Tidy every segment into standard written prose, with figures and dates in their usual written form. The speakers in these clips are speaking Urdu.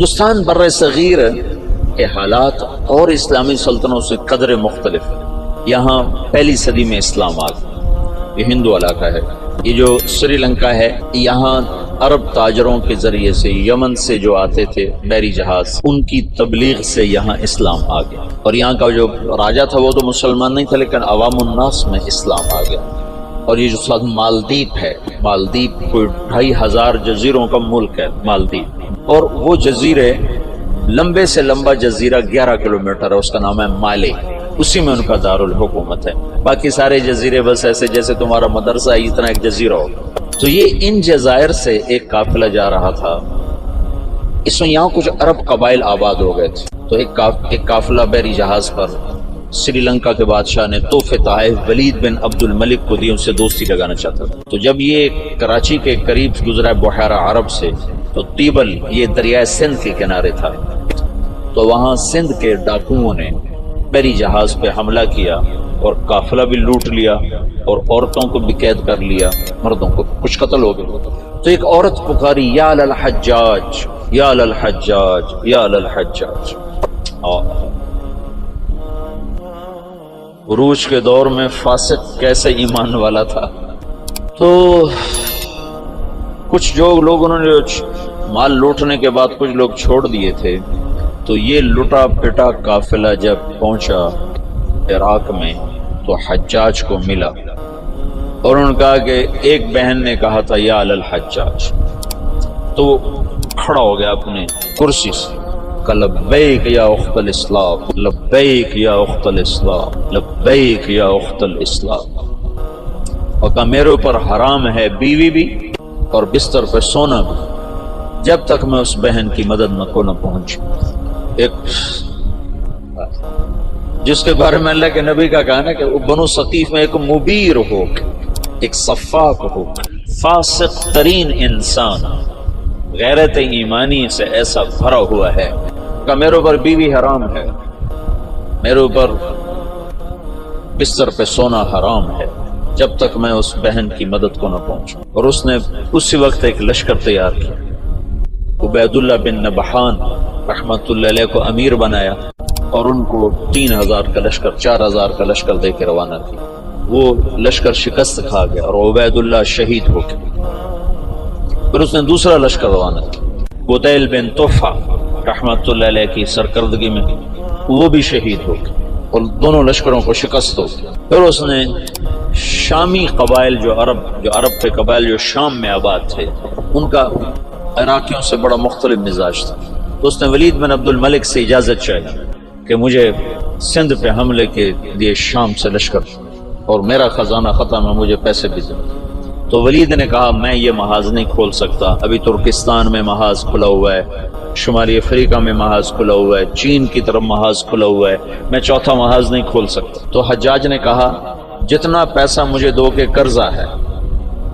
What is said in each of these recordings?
ہندوستان بر صغیر کے حالات اور اسلامی سلطنتوں سے قدر مختلف ہے۔ یہاں پہلی صدی میں اسلام آ گیا، یہ ہندو علاقہ ہے۔ یہ جو سری لنکا ہے، یہاں عرب تاجروں کے ذریعے سے یمن سے جو آتے تھے بحری جہاز، ان کی تبلیغ سے یہاں اسلام آ گیا، اور یہاں کا جو راجہ تھا وہ تو مسلمان نہیں تھا، لیکن عوام الناس میں اسلام آ گیا۔ اور یہ جو ساتھ مالدیپ ہے، مالدیپ کوئی 2500 جزیروں کا ملک ہے مالدیپ، اور وہ جزیرے لمبے سے لمبا جزیرہ 11 کلومیٹر ہے، اس کا نام ہے مالے، اسی میں ان کا دارالحکومت ہے۔ باقی سارے جزیرے بس ایسے جیسے تمہارا مدرسہ ہے، اتنا ایک جزیرہ ہو۔ تو یہ ان جزائر سے ایک قافلہ جا رہا تھا، اس میں یہاں کچھ عرب قبائل آباد ہو گئے تھے، تو ایک قافلہ بحری جہاز پر سری لنکا کے بادشاہ نے تحفے تحائف ولید بن عبد الملک کو دیے، ان سے دوستی لگانا چاہتا تھا۔ تو جب یہ کراچی کے قریب گزرا بحیرہ عرب سے، تو تیبل یہ دریائے سندھ کے کنارے تھا، تو وہاں سندھ کے ڈاکوؤں نے بحری جہاز پہ حملہ کیا اور قافلہ بھی لوٹ لیا، اور عورتوں کو بھی قید کر لیا، مردوں کو کچھ قتل ہو گئے۔ تو ایک عورت پکاری، یا للحجاج یا للحجاج یا للحجاج۔ عروج کے دور میں فاسق کیسے ایمان والا تھا۔ تو کچھ جو لوگ انہوں نے مال لوٹنے کے بعد کچھ لوگ چھوڑ دیے تھے، تو یہ لٹا پٹا قافلہ جب پہنچا عراق میں تو حجاج کو ملا، اور انہوں نے کہا کہ ایک بہن نے کہا تھا یا للحجاج، تو وہ کھڑا ہو گیا اپنے کرسی سے، کہ لبیک یا اخت الاسلام، لبیک یا اخت الاسلام، لبیک یا اخت الاسلام، اور کہا میرے اوپر حرام ہے بیوی بھی اور بستر پہ سونا بھی، جب تک میں اس بہن کی مدد میں کو نہ پہنچوں۔ ایک جس کے بارے میں اللہ کے نبی کا کہنا ہے کہ بنو ثقیف میں ایک مبیر ہو، ایک صفاق ہو، فاسق ترین انسان غیرت ایمانی سے ایسا بھرا ہوا ہے کہ میرے اوپر بیوی حرام ہے، میرے اوپر بستر پہ سونا حرام ہے، جب تک میں اس بہن کی مدد کو نہ پہنچوں۔ اور اس نے اسی وقت ایک لشکر تیار کیا، عبید اللہ بن نبحان رحمت اللہ علیہ کو امیر بنایا، اور ان کو 3000 کا لشکر، 4000 کا لشکر دے کے روانہ کیا۔ وہ لشکر شکست کھا گیا اور عبید اللہ شہید ہو گیا۔ پھر اس نے دوسرا لشکر روانہ کیا، قتیل بن طفہ رحمت اللہ علیہ کی سرکردگی میں، وہ بھی شہید ہو گیا، اور دونوں لشکروں کو شکست ہو گیا۔ پھر اس نے شامی قبائل جو عرب کے قبائل جو شام میں آباد تھے، ان کا عراقیوں سے بڑا مختلف مزاج تھا، تو اس نے ولید بن عبد الملک سے اجازت چاہی کہ مجھے سندھ پہ حملے کے لیے شام سے لشکر، اور میرا خزانہ ختم ہے، مجھے پیسے بھی دیں۔ تو ولید نے کہا میں یہ محاذ نہیں کھول سکتا، ابھی ترکستان میں محاذ کھلا ہوا ہے، شمالی افریقہ میں محاذ کھلا ہوا ہے، چین کی طرف محاذ کھلا ہوا ہے، میں چوتھا محاذ نہیں کھول سکتا۔ تو حجاج نے کہا جتنا پیسہ مجھے دو کے قرضہ ہے،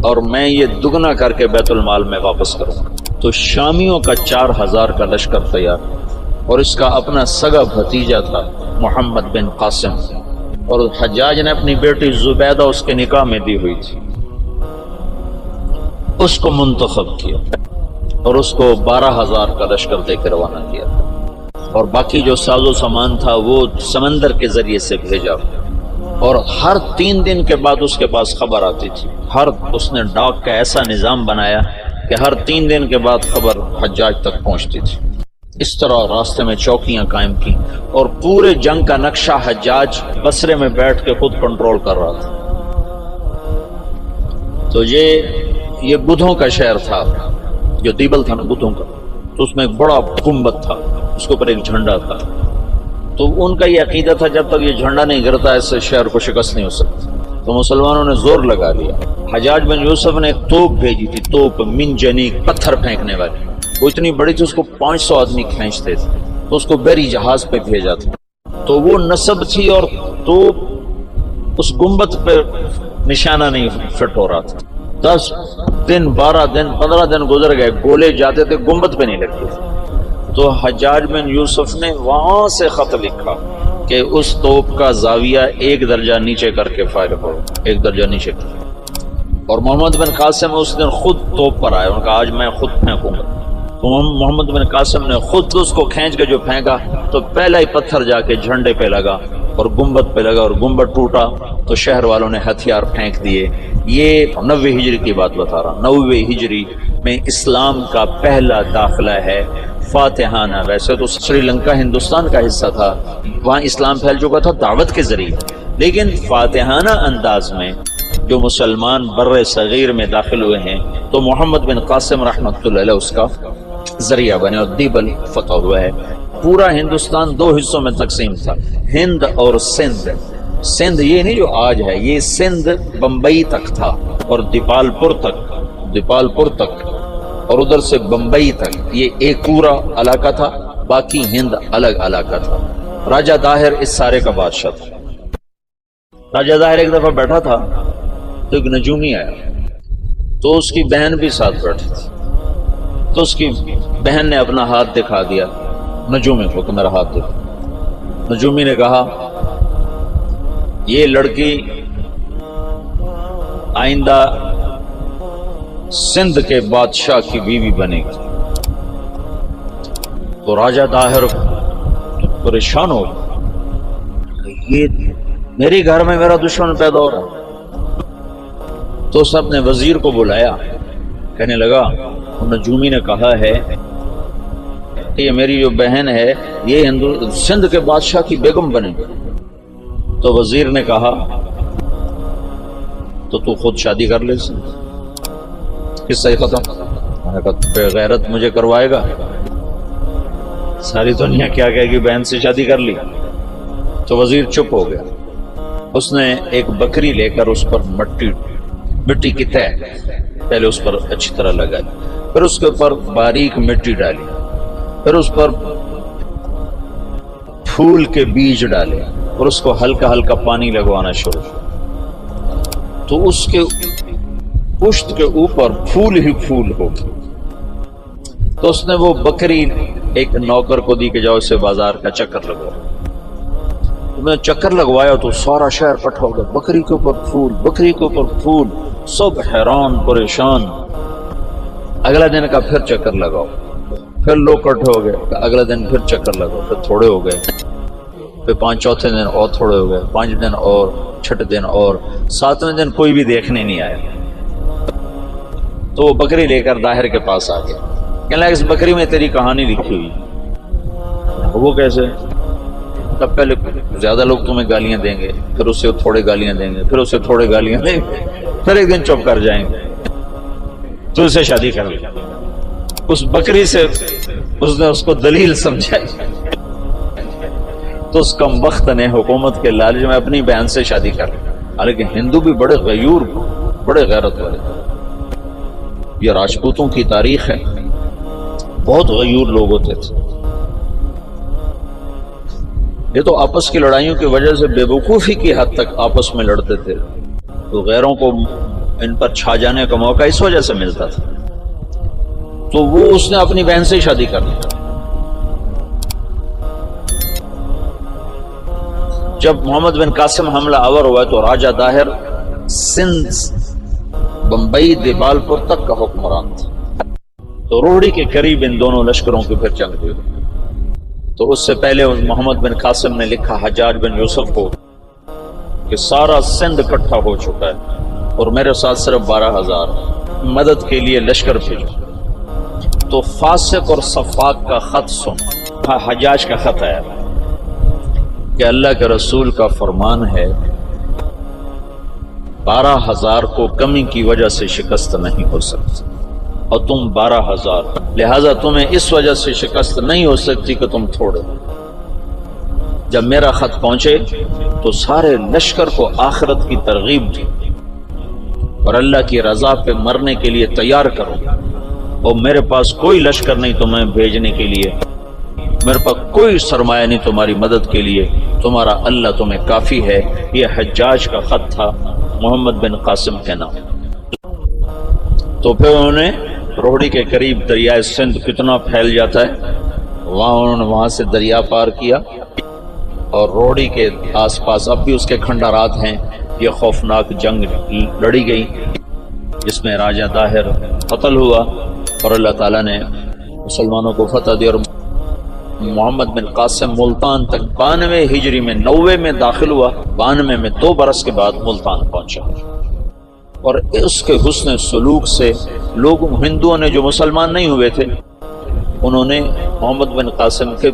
اور میں یہ دگنا کر کے بیت المال میں واپس کروں۔ تو شامیوں کا 4000 کا لشکر تیار، اور اس کا اپنا سگا بھتیجا تھا محمد بن قاسم، اور حجاج نے اپنی بیٹی زبیدہ اس کے نکاح میں دی ہوئی تھی، اس کو منتخب کیا، اور اس کو 12000 کا لشکر دے کے روانہ کیا، اور باقی جو ساز و سامان تھا وہ سمندر کے ذریعے سے بھیجا، اور ہر 3 دن کے بعد اس کے پاس خبر آتی تھی۔ اس نے ڈاک کا ایسا نظام بنایا کہ ہر 3 دن کے بعد خبر حجاج تک پہنچتی تھی۔ اس طرح راستے میں چوکیاں قائم کی، اور پورے جنگ کا نقشہ حجاج بصرے میں بیٹھ کے خود کنٹرول کر رہا تھا۔ تو یہ بدھوں کا شہر تھا، جو دیبل تھا نا بدھوں کا، تو اس میں ایک بڑا گنبد تھا، اس کے اوپر ایک جھنڈا تھا۔ تو ان کا یہ عقیدہ تھا جب تک یہ جھنڈا نہیں گرتا اس سے شہر کو شکست نہیں ہو سکتی۔ تو مسلمانوں نے زور لگا لیا، حجاج بن یوسف نے ایک توپ بھیجی تھی، توپ منجنیق، پتھر پھینکنے والی، وہ اتنی بڑی تھی اس کو 500 آدمی کھینچتے تھے، تو اس کو بحری جہاز پہ بھیجا تھا۔ تو وہ نصب تھی، اور توپ اس گنبد پہ نشانہ نہیں فٹ ہو رہا تھا۔ 10 دن 12 دن 15 دن گزر گئے، گولے جاتے تھے، گنبد پہ نہیں لگتے تھے۔ تو حجاج بن یوسف نے وہاں سے خط لکھا کہ اس توپ کا زاویہ 1 درجہ نیچے کر کے فائر کرو، 1 درجہ نیچے کر۔ اور محمد بن قاسم اس دن خود توپ پر آئے، ان کا آج میں خود پھینکوں گا۔ تو محمد بن قاسم نے خود اس کو کھینچ کے جو پھینکا تو پہلا ہی پتھر جا کے جھنڈے پہ لگا اور گنبد پہ لگا اور گنبد ٹوٹا تو شہر والوں نے ہتھیار پھینک دیے۔ یہ 90 ہجری کی بات بتا رہا ہوں، 90 ہجری میں اسلام کا پہلا داخلہ ہے فاتحانہ۔ ویسے تو سری لنکا ہندوستان کا حصہ تھا، وہاں اسلام پھیل چکا تھا دعوت کے ذریعے، لیکن فاتحانہ انداز میں جو مسلمان بر صغیر میں داخل ہوئے ہیں تو محمد بن قاسم رحمۃ اللہ علیہ اس کا ذریعہ بنے اور دیبل فتح ہوا ہے۔ پورا ہندوستان 2 حصوں میں تقسیم تھا، ہند اور سندھ۔ سندھ یہ نہیں جو آج ہے، یہ سندھ بمبئی تک تھا اور دیپال پور تک اور ادھر سے بمبئی تک، یہ ایک پورا علاقہ تھا، باقی ہند الگ علاقہ تھا۔ راجہ داہر اس سارے کا بادشاہ تھا۔ راجہ داہر ایک دفعہ بیٹھا تھا تو ایک نجومی آیا، تو اس کی بہن بھی ساتھ بیٹھی تھی، تو اس کی بہن نے اپنا ہاتھ دکھا دیا نجومی کو کہ میرا ہاتھ دکھا۔ نجومی نے کہا یہ لڑکی آئندہ سندھ کے بادشاہ کی بیوی بنے گی۔ تو راجہ داہر پریشان ہو گیا، یہ میرے گھر میں میرا دشمن پیدا ہو رہا ہے۔ تو اس نے اپنے وزیر کو بلایا، کہنے لگا نجومی نے کہا ہے کہ یہ میری جو بہن ہے یہ سندھ کے بادشاہ کی بیگم بنے گی۔ تو وزیر نے کہا تو خود شادی کر لے، قصہ ہی ختم۔ میں نے کہا بے غیرت مجھے کروائے گا، ساری دنیا کیا کہے گی بہن سے شادی کر لی۔ تو وزیر چپ ہو گیا۔ اس نے ایک بکری لے کر اس پر مٹی کی تہ پہلے اس پر اچھی طرح لگائی، پھر اس کے اوپر باریک مٹی ڈالی، پھر اس پر پھول کے بیج ڈالے اور اس کو ہلکا ہلکا پانی لگوانا شروع کیا۔ تو اس کے پشت کے اوپر پھول ہی پھول ہو گئے۔ تو اس نے وہ بکری ایک نوکر کو دی کہ جاؤ اسے بازار کا چکر لگواؤ۔ میں چکر لگوایا تو سارا شہر اکٹھا ہو گیا، بکری کے اوپر پھول، بکری کے اوپر پھول، سب حیران پریشان۔ اگلا دن کا پھر چکر لگاؤ، پھر لوگ اکٹھے ہو گئے، اگلا دن پھر چکر لگاؤ، پھر تھوڑے ہو گئے، پھر چوتھے دن اور تھوڑے ہو گئے، 5 دن اور، 6 دن اور، 7ویں دن کوئی بھی دیکھنے نہیں آیا۔ تو وہ بکری لے کر داہر کے پاس آ گیا، کہنے لگا اس بکری میں تیری کہانی لکھی ہوئی۔ وہ کیسے؟ تب پہلے زیادہ لوگ تمہیں گالیاں دیں گے، پھر اس سے تھوڑے گالیاں دیں گے، پھر اس سے تھوڑے گالیاں دیں گے، پھر ایک دن چپ کر جائیں گے، تو اسے شادی کر لی۔ اس بکری سے اس نے اس کو دلیل سمجھائی، تو اس کم وقت نے حکومت کے لالچ میں اپنی بہن سے شادی کر لی۔ حالانکہ ہندو بھی بڑے غیور، بڑے غیرت والے، یہ راجپوتوں کی تاریخ ہے، بہت غیور لوگ ہوتے تھے۔ یہ تو آپس کی لڑائیوں کی وجہ سے بے وقوفی کی حد تک آپس میں لڑتے تھے، تو غیروں کو ان پر چھا جانے کا موقع اس وجہ سے ملتا تھا۔ تو وہ اس نے اپنی بہن سے شادی کر لی۔ جب محمد بن قاسم حملہ آور ہوا تو راجہ داہر سندھ بمبئی دیبال پور تک کا حکمران تھا۔ تو روہڑی کے قریب ان دونوں لشکروں کی پھر جنگ ہوئی۔ تو اس سے پہلے محمد بن قاسم نے لکھا حجاج بن یوسف کو کہ سارا سندھ اکٹھا ہو چکا ہے اور میرے ساتھ صرف 12,000 مدد کے لیے لشکر بھیجو۔ تو فاسق اور صفاق کا خط سن، حجاج کا خط آیا کہ اللہ کے رسول کا فرمان ہے 12,000 کو کمی کی وجہ سے شکست نہیں ہو سکتی، اور تم 12,000، لہذا تمہیں اس وجہ سے شکست نہیں ہو سکتی کہ تم تھوڑے۔ جب میرا خط پہنچے تو سارے لشکر کو آخرت کی ترغیب دی اور اللہ کی رضا پہ مرنے کے لیے تیار کرو، اور میرے پاس کوئی لشکر نہیں تمہیں بھیجنے کے لیے، میرے پاس کوئی سرمایہ نہیں تمہاری مدد کے لیے، تمہارا اللہ تمہیں کافی ہے۔ یہ حجاج کا خط تھا محمد بن قاسم کے نام۔ تو پھر انہوں نے روہڑی کے قریب دریائے سندھ کتنا پھیل جاتا ہے، انہوں نے وہاں سے دریا پار کیا، اور روہڑی کے آس پاس اب بھی اس کے کھنڈرات ہیں۔ یہ خوفناک جنگ لڑی گئی جس میں راجہ داہر قتل ہوا، اور اللہ تعالیٰ نے مسلمانوں کو فتح دی، اور محمد بن قاسم ملتان تک 92 ہجری میں 90 میں داخل ہوا، 92 میں 2 برس کے بعد ملتان پہنچا، اور اس کے حسن سلوک سے لوگوں ہندوؤں نے جو مسلمان نہیں ہوئے تھے انہوں نے محمد بن قاسم کے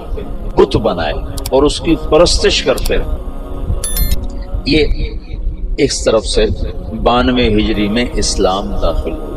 بت بنائے اور اس کی پرستش کرتے رہے۔ یہ اس طرف سے 92 ہجری میں اسلام داخل ہوا۔